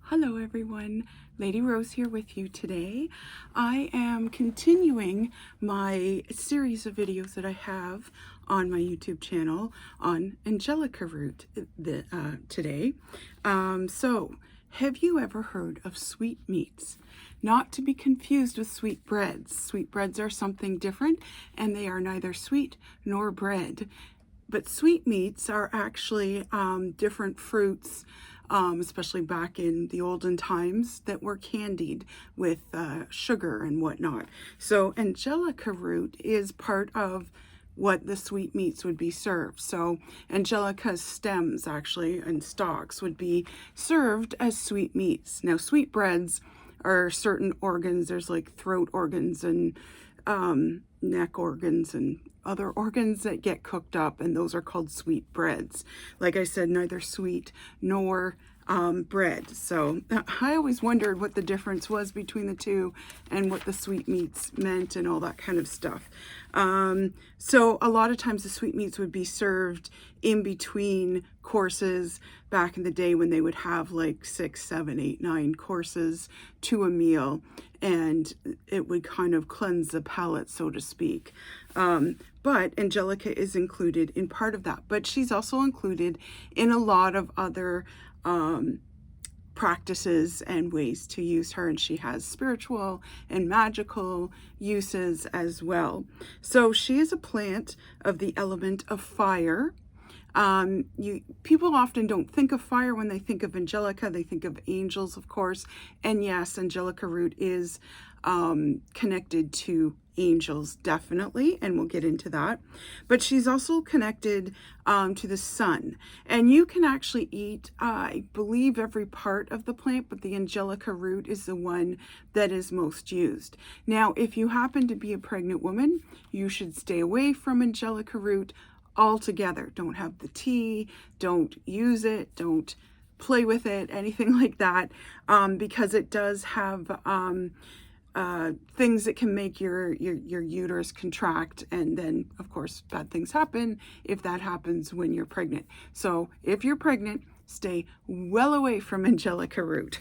Hello everyone, Lady Rose here with you today. I am continuing my series of videos that I have on my YouTube channel on Angelica Root today. So, have you ever heard of sweetmeats? Not to be confused with sweetbreads. Sweetbreads are something different and they are neither sweet nor bread. But sweetmeats are actually different fruits, especially back in the olden times, that were candied with sugar and whatnot. So Angelica root is part of what the sweetmeats would be served. So Angelica's stems actually and stalks would be served as sweetmeats. Now sweetbreads are certain organs. There's like throat organs and neck organs and other organs that get cooked up, and those are called sweetbreads. Like I said, neither sweet nor bread. So I always wondered what the difference was between the two and what the sweetmeats meant and all that kind of stuff. So a lot of times the sweetmeats would be served in between courses back in the day when they would have like 6, 7, 8, 9 courses to a meal, and it would kind of cleanse the palate, so to speak. But Angelica is included in part of that, but she's also included in a lot of other practices and ways to use her, and she has spiritual and magical uses as well. So she is a plant of the element of fire. People often don't think of fire when they think of Angelica. They think of angels, of course, and yes, Angelica root is connected to angels, definitely, and we'll get into that. But she's also connected to the sun, and you can actually eat, I believe, every part of the plant, but the Angelica root is the one that is most used. Now, if you happen to be a pregnant woman, you should stay away from Angelica root altogether. Don't have the tea, don't use it, don't play with it, anything like that, because it does have things that can make your uterus contract, and then of course bad things happen if that happens when you're pregnant. So if you're pregnant, stay well away from Angelica root.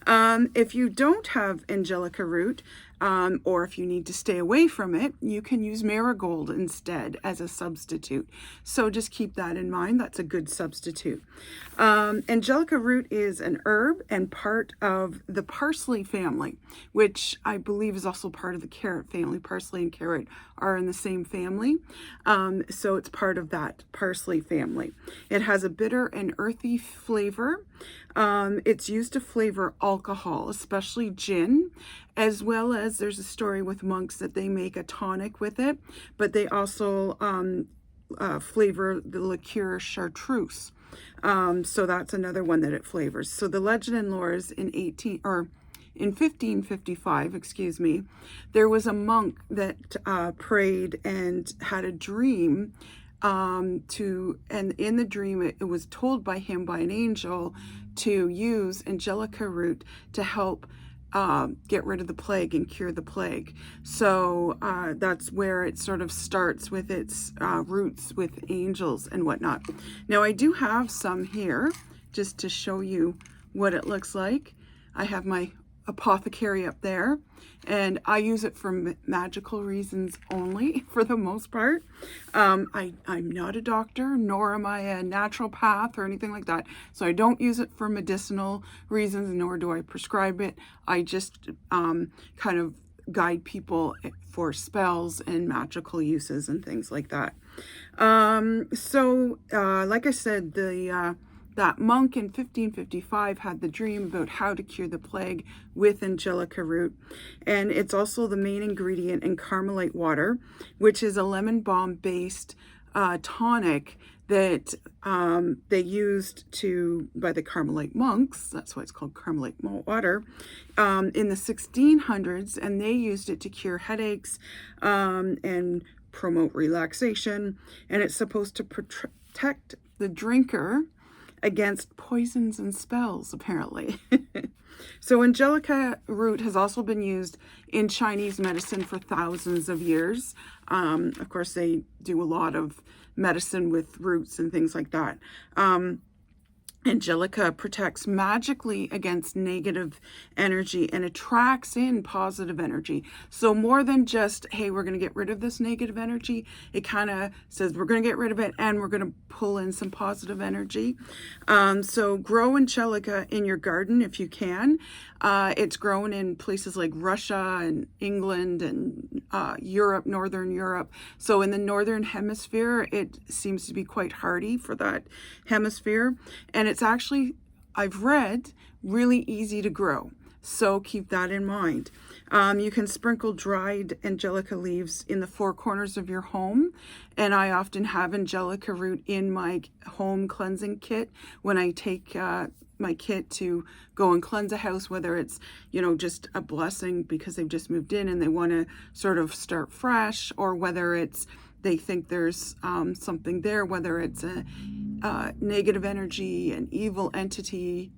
If you don't have Angelica root, or if you need to stay away from it, you can use marigold instead as a substitute. So just keep that in mind. That's a good substitute. Angelica root is an herb and part of the parsley family, which I believe is also part of the carrot family. Parsley and carrot are in the same family. So it's part of that parsley family. It has a bitter and earthy flavor. It's used to flavor alcohol, especially gin, as well as there's a story with monks that they make a tonic with it, but they also flavor the liqueur chartreuse. So that's another one that it flavors. So the legend and lore is in 1555, excuse me, there was a monk that prayed and had a dream, and in the dream it was told by him, by an angel, to use Angelica root to help get rid of the plague and cure the plague. So that's where it sort of starts with its roots with angels and whatnot. Now I do have some here just to show you what it looks like. I have my apothecary up there, and I use it for magical reasons only for the most part. I'm not a doctor, nor am I a naturopath or anything like that, so I don't use it for medicinal reasons, nor do I prescribe it. I just kind of guide people for spells and magical uses and things like that. Like I said, that monk in 1555 had the dream about how to cure the plague with Angelica root. And it's also the main ingredient in Carmelite water, which is a lemon balm based tonic that they used by the Carmelite monks. That's why it's called Carmelite water, in the 1600s. And they used it to cure headaches and promote relaxation. And it's supposed to protect the drinker against poisons and spells, apparently. So Angelica root has also been used in Chinese medicine for thousands of years. Of course, they do a lot of medicine with roots and things like that. Angelica protects magically against negative energy and attracts in positive energy. So more than just, hey, we're going to get rid of this negative energy, it kind of says we're going to get rid of it and we're going to pull in some positive energy. So grow Angelica in your garden if you can. It's grown in places like Russia and England and Europe, Northern Europe. So in the Northern Hemisphere, it seems to be quite hardy for that hemisphere. And it's actually, I've read, really easy to grow. So keep that in mind. You can sprinkle dried Angelica leaves in the four corners of your home. And I often have Angelica root in my home cleansing kit when I take my kit to go and cleanse a house, whether it's, you know, just a blessing because they've just moved in and they want to sort of start fresh, or whether it's they think there's something there, whether it's a negative energy, an evil entity,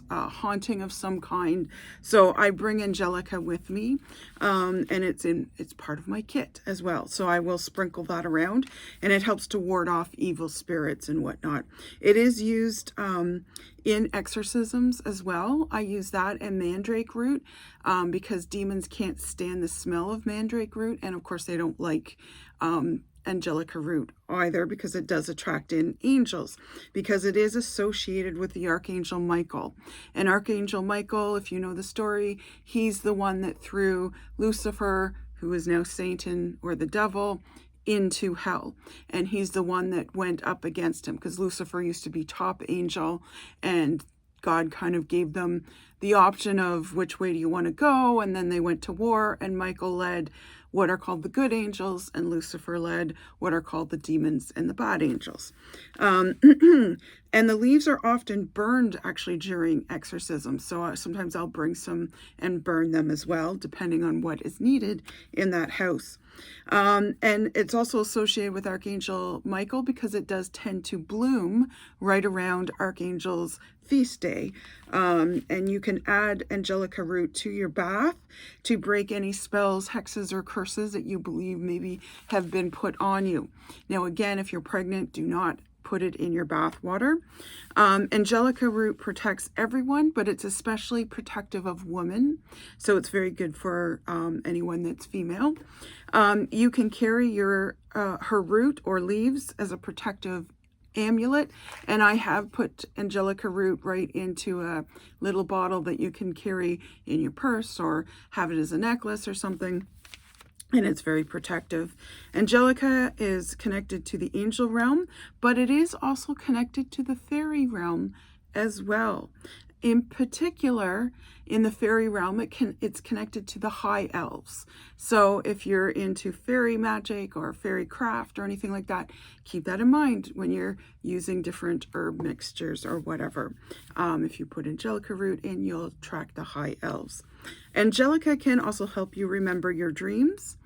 a haunting of some kind. So I bring Angelica with me, and it's part of my kit as well. So I will sprinkle that around, and it helps to ward off evil spirits and whatnot. It is used in exorcisms as well. I use that and mandrake root because demons can't stand the smell of mandrake root, and of course they don't like Angelica root either, because it does attract in angels, because it is associated with the Archangel Michael. And Archangel Michael, if you know the story, he's the one that threw Lucifer, who is now Satan or the devil, into hell. And he's the one that went up against him, because Lucifer used to be top angel, and God kind of gave them the option of which way do you want to go, and then they went to war, and Michael led what are called the good angels, and Lucifer led what are called the demons and the bad angels. And the leaves are often burned actually during exorcism. So sometimes I'll bring some and burn them as well, depending on what is needed in that house. And it's also associated with Archangel Michael because it does tend to bloom right around Archangel's feast day. And you can add Angelica root to your bath to break any spells, hexes, or curses that you believe maybe have been put on you. Now, again, if you're pregnant, do not put it in your bath water. Angelica root protects everyone, but it's especially protective of women. So it's very good for anyone that's female. You can carry her root or leaves as a protective amulet, and I have put Angelica root right into a little bottle that you can carry in your purse or have it as a necklace or something. And it's very protective. Angelica is connected to the angel realm, but it is also connected to the fairy realm as well. In particular, in the fairy realm, it's connected to the high elves. So if you're into fairy magic or fairy craft or anything like that, keep that in mind when you're using different herb mixtures or whatever. If you put Angelica root in, you'll attract the high elves. Angelica can also help you remember your dreams.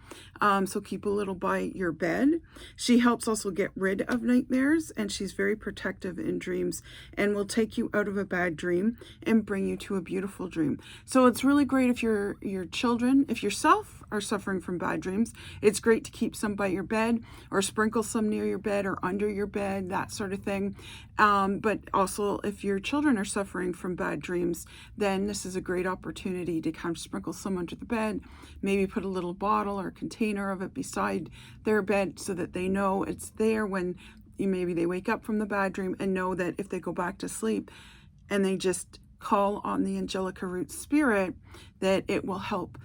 So keep a little by your bed. She helps also get rid of nightmares, and she's very protective in dreams and will take you out of a bad dream and bring you to a beautiful dream. So it's really great if your children, if yourself are suffering from bad dreams, it's great to keep some by your bed or sprinkle some near your bed or under your bed, that sort of thing. But also if your children are suffering from bad dreams, then this is a great opportunity to kind of sprinkle some under the bed, maybe put a little bottle or container of it beside their bed so that they know it's there when maybe they wake up from the bad dream, and know that if they go back to sleep and they just call on the Angelica root spirit, that it will help.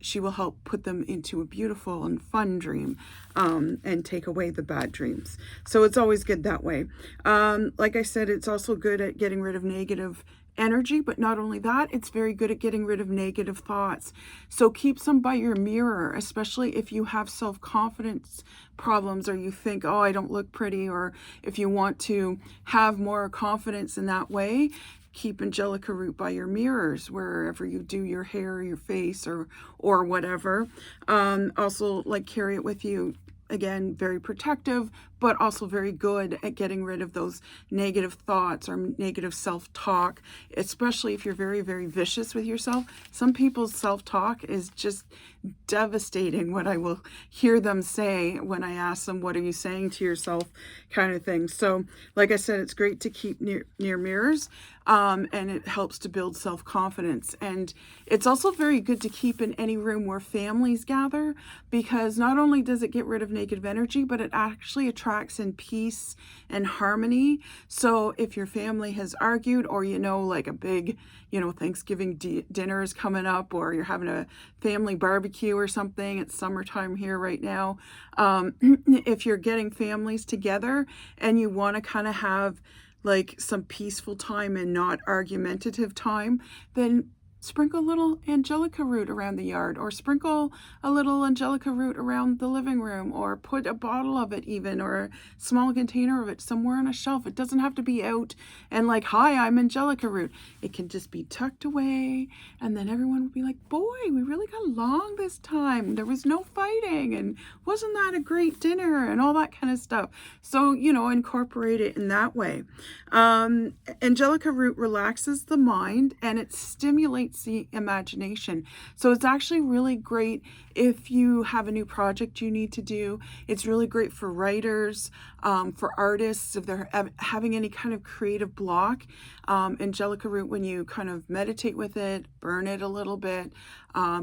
She will help put them into a beautiful and fun dream and take away the bad dreams. So it's always good that way. Like I said, it's also good at getting rid of negative energy, but not only that, it's very good at getting rid of negative thoughts. So keep some by your mirror, especially if you have self-confidence problems, or you think, oh, I don't look pretty, or if you want to have more confidence in that way, keep Angelica root by your mirrors wherever you do your hair, your face, or whatever. Also, like, carry it with you. Again, very protective, but also very good at getting rid of those negative thoughts or negative self-talk, especially if you're very, very vicious with yourself. Some people's self-talk is just devastating what I will hear them say when I ask them, what are you saying to yourself, kind of thing. So like I said, it's great to keep near mirrors, and it helps to build self-confidence. And it's also very good to keep in any room where families gather, because not only does it get rid of negative energy, but it actually attracts in peace and harmony. So if your family has argued, or like a big Thanksgiving dinner is coming up, or you're having a family barbecue or something, it's summertime here right now, if you're getting families together and you want to kind of have like some peaceful time and not argumentative time, then sprinkle a little Angelica root around the yard, or sprinkle a little Angelica root around the living room, or put a bottle of it even, or a small container of it somewhere on a shelf. It doesn't have to be out and like, hi, I'm Angelica root. It can just be tucked away, and then everyone will be like, boy, we really got along this time. There was no fighting, and wasn't that a great dinner, and all that kind of stuff. So, incorporate it in that way. Angelica root relaxes the mind, and it stimulates the imagination. So it's actually really great if you have a new project you need to do. It's really great for writers, for artists, if they're having any kind of creative block. Angelica root, when you kind of meditate with it, burn it a little bit,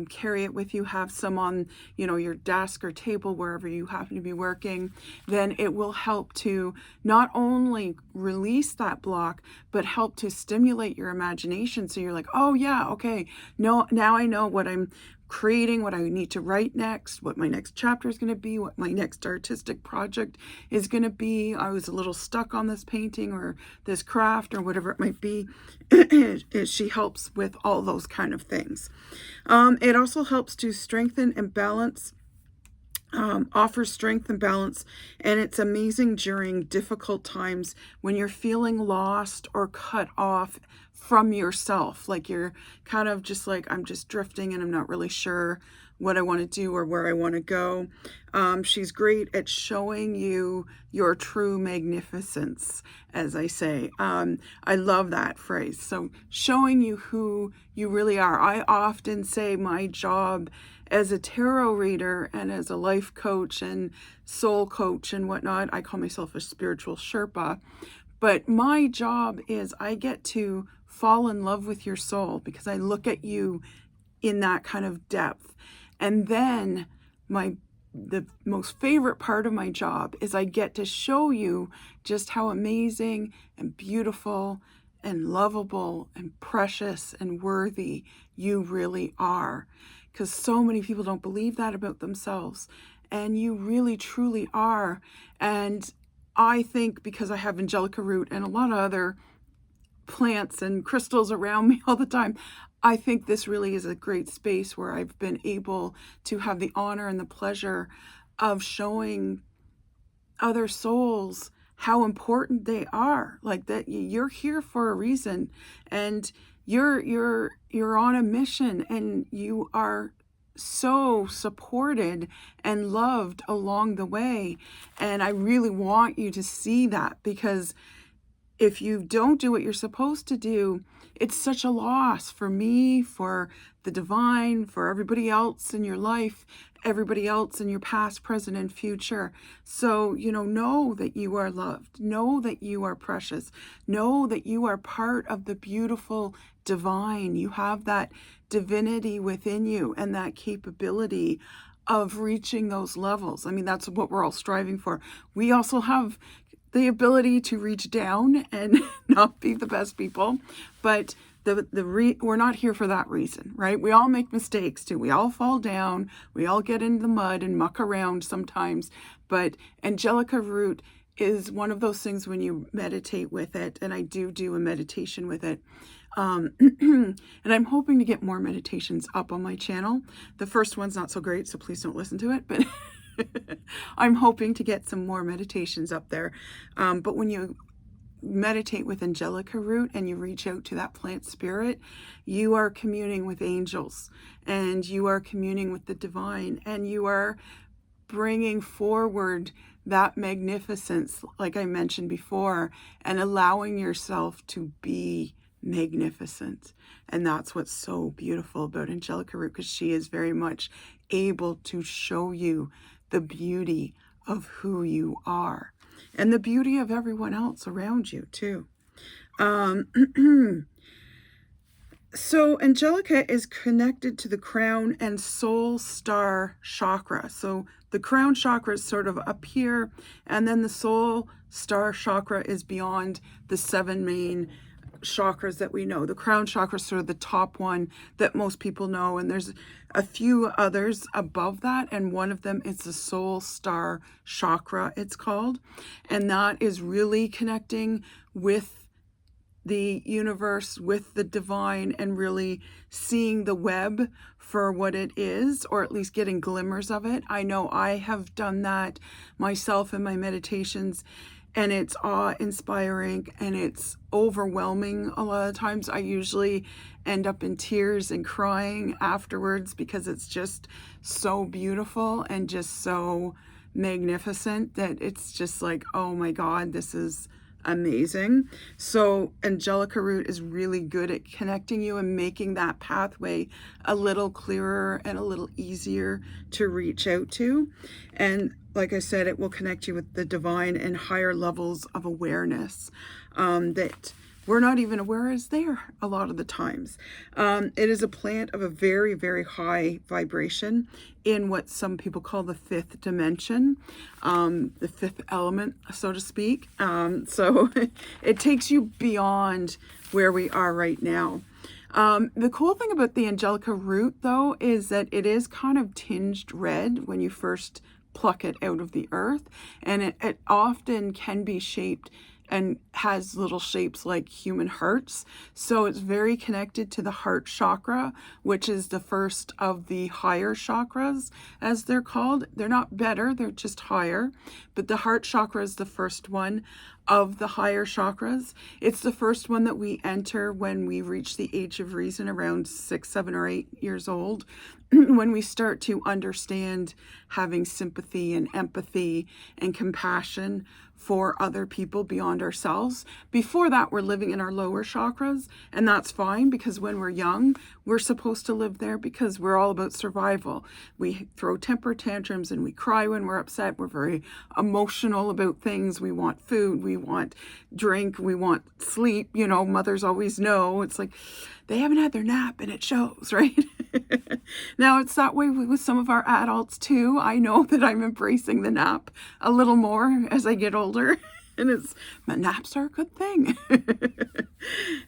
carry it with you, have some on your desk or table, wherever you happen to be working, then it will help to not only release that block, but help to stimulate your imagination. So you're like, oh yeah, okay, no, now I know what I'm creating, what I need to write next, what my next chapter is going to be, what my next artistic project is going to be. I was a little stuck on this painting or this craft or whatever it might be. She helps with all those kind of things. It also helps to strengthen and balance, offers strength and balance, and it's amazing during difficult times when you're feeling lost or cut off from yourself, like you're kind of just like, I'm just drifting and I'm not really sure what I want to do or where I want to go. She's great at showing you your true magnificence, as I say. I love that phrase. So showing you who you really are. I often say my job as a tarot reader and as a life coach and soul coach and whatnot, I call myself a spiritual Sherpa. But my job is I get to fall in love with your soul, because I look at you in that kind of depth. And then the most favorite part of my job is I get to show you just how amazing and beautiful and lovable and precious and worthy you really are. Because so many people don't believe that about themselves, and you really truly are. And I think because I have Angelica root and a lot of other plants and crystals around me all the time, I think this really is a great space where I've been able to have the honor and the pleasure of showing other souls how important they are, like that you're here for a reason, and you're on a mission, and you are so supported and loved along the way. And I really want you to see that, because if you don't do what you're supposed to do, it's such a loss for me, for the divine, for everybody else in your life, everybody else in your past, present, and future. So, know that you are loved. Know that you are precious. Know that you are part of the beautiful divine. You have that divinity within you and that capability of reaching those levels. I mean, that's what we're all striving for. We also have the ability to reach down and not be the best people, but we're not here for that reason, right? We all make mistakes too. We all fall down. We all get in the mud and muck around sometimes. But Angelica root is one of those things when you meditate with it, and I do a meditation with it. And I'm hoping to get more meditations up on my channel. The first one's not so great, so please don't listen to it, but I'm hoping to get some more meditations up there. But when you meditate with Angelica root and you reach out to that plant spirit, you are communing with angels, and you are communing with the divine, and you are bringing forward that magnificence, like I mentioned before, and allowing yourself to be magnificent. And that's what's so beautiful about Angelica Root, because she is very much able to show you the beauty of who you are and the beauty of everyone else around you too. So Angelica is connected to the crown and soul star chakra. So the crown chakra is sort of up here, and then the soul star chakra is beyond the 7 main chakras that we know. The crown chakra is sort of the top one that most people know, and there's a few others above that, and one of them is the soul star chakra, it's called. And that is really connecting with the universe, with the divine, and really seeing the web for what it is, or at least getting glimmers of it. I know I have done that myself in my meditations, and it's awe-inspiring and it's overwhelming a lot of times. I usually end up in tears and crying afterwards because it's just so beautiful and just so magnificent that it's just like, oh my God, this is amazing. So Angelica Root is really good at connecting you and making that pathway a little clearer and a little easier to reach out to. And like I said, it will connect you with the divine and higher levels of awareness that we're not even aware is there a lot of the times. It is a plant of a very, very high vibration in what some people call the 5th dimension, the 5th element, so to speak. So it takes you beyond where we are right now. The cool thing about the Angelica Root, though, is that it is kind of tinged red when you first pluck it out of the earth, and it often can be shaped and has little shapes like human hearts. So it's very connected to the heart chakra, which is the first of the higher chakras, as they're called. They're not better, they're just higher. But the heart chakra is the first one of the higher chakras. It's the first one that we enter when we reach the age of reason, around 6, 7, or 8 years old, when we start to understand having sympathy and empathy and compassion for other people beyond ourselves. Before that, we're living in our lower chakras, and that's fine, because when we're young, we're supposed to live there because we're all about survival. We throw temper tantrums and we cry when we're upset. We're very emotional about things. We want food, we want drink, we want sleep. You know, mothers always know. It's like they haven't had their nap and it shows, right? Now, it's that way with some of our adults too. I know that I'm embracing the nap a little more as I get older. And naps are a good thing.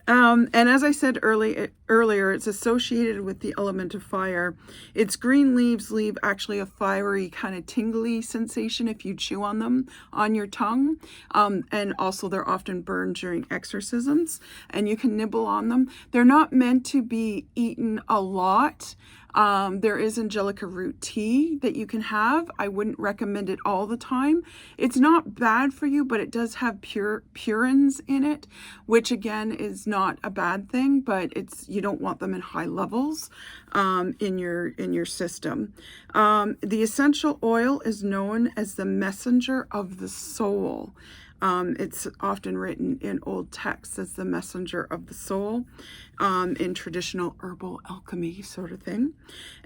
And as I said earlier, it's associated with the element of fire. Its green leaves leave actually a fiery kind of tingly sensation if you chew on them on your tongue. And also they're often burned during exorcisms, and you can nibble on them. They're not meant to be eaten a lot. There is Angelica Root tea that you can have. I wouldn't recommend it all the time. It's not bad for you, but it does have purines in it, which again is not a bad thing, but you don't want them in high levels in your system. The essential oil is known as the messenger of the soul. It's often written in old texts as the messenger of the soul, in traditional herbal alchemy sort of thing.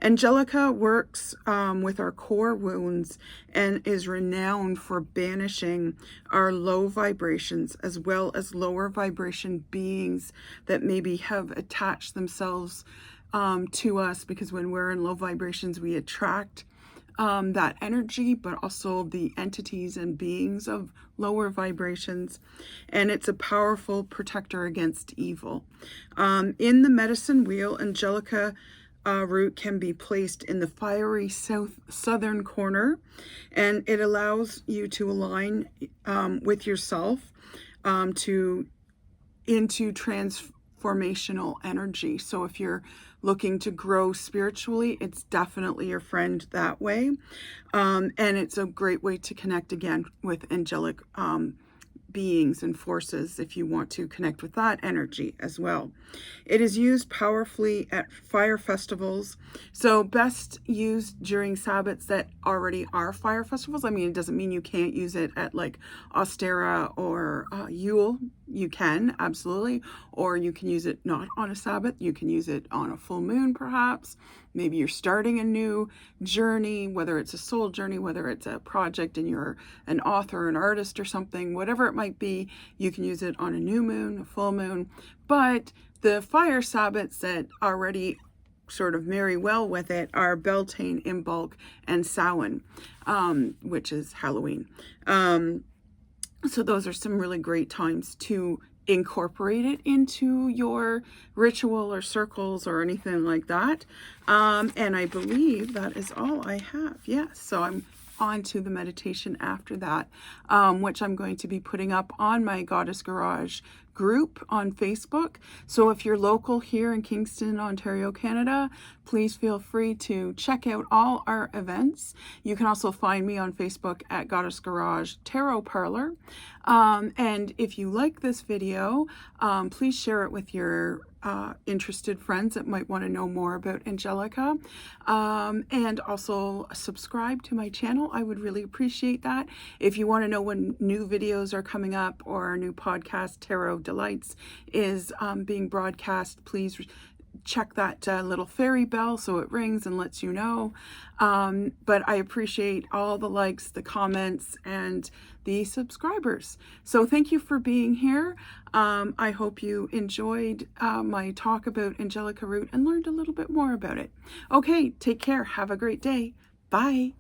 Angelica works with our core wounds and is renowned for banishing our low vibrations, as well as lower vibration beings that maybe have attached themselves to us, because when we're in low vibrations, we attract that energy, but also the entities and beings of lower vibrations. And it's a powerful protector against evil. In the medicine wheel, Angelica Root can be placed in the fiery southern corner, and it allows you to align with yourself into transformational energy. So if you're looking to grow spiritually, it's definitely your friend that way. And it's a great way to connect again with angelic beings and forces if you want to connect with that energy as well. It is used powerfully at fire festivals, so best used during Sabbats that already are fire festivals. I mean, it doesn't mean you can't use it at like Ostera or Yule you can, absolutely. Or you can use it not on a Sabbath. You can use it on a full moon, perhaps. Maybe you're starting a new journey, whether it's a soul journey, whether it's a project and you're an author, an artist or something, whatever it might be, you can use it on a new moon, a full moon. But the fire Sabbats that already sort of marry well with it are Beltane, Imbolc, and Samhain, which is Halloween. So those are some really great times to incorporate it into your ritual or circles or anything like that. And I believe that is all I have. Yes, so I'm on to the meditation after that, which I'm going to be putting up on my Goddess Garage group on Facebook. So if you're local here in Kingston, Ontario, Canada, please feel free to check out all our events. You can also find me on Facebook at Goddess Garage Tarot Parlor. And if you like this video, please share it with your interested friends that might want to know more about Angelica, and also subscribe to my channel. I would really appreciate that. If you want to know when new videos are coming up or our new podcast, Tarot Delights, is being broadcast, please check that little fairy bell so it rings and lets you know. But I appreciate all the likes, the comments, and the subscribers. So thank you for being here. I hope you enjoyed my talk about Angelica Root and learned a little bit more about it. Okay, take care. Have a great day. Bye.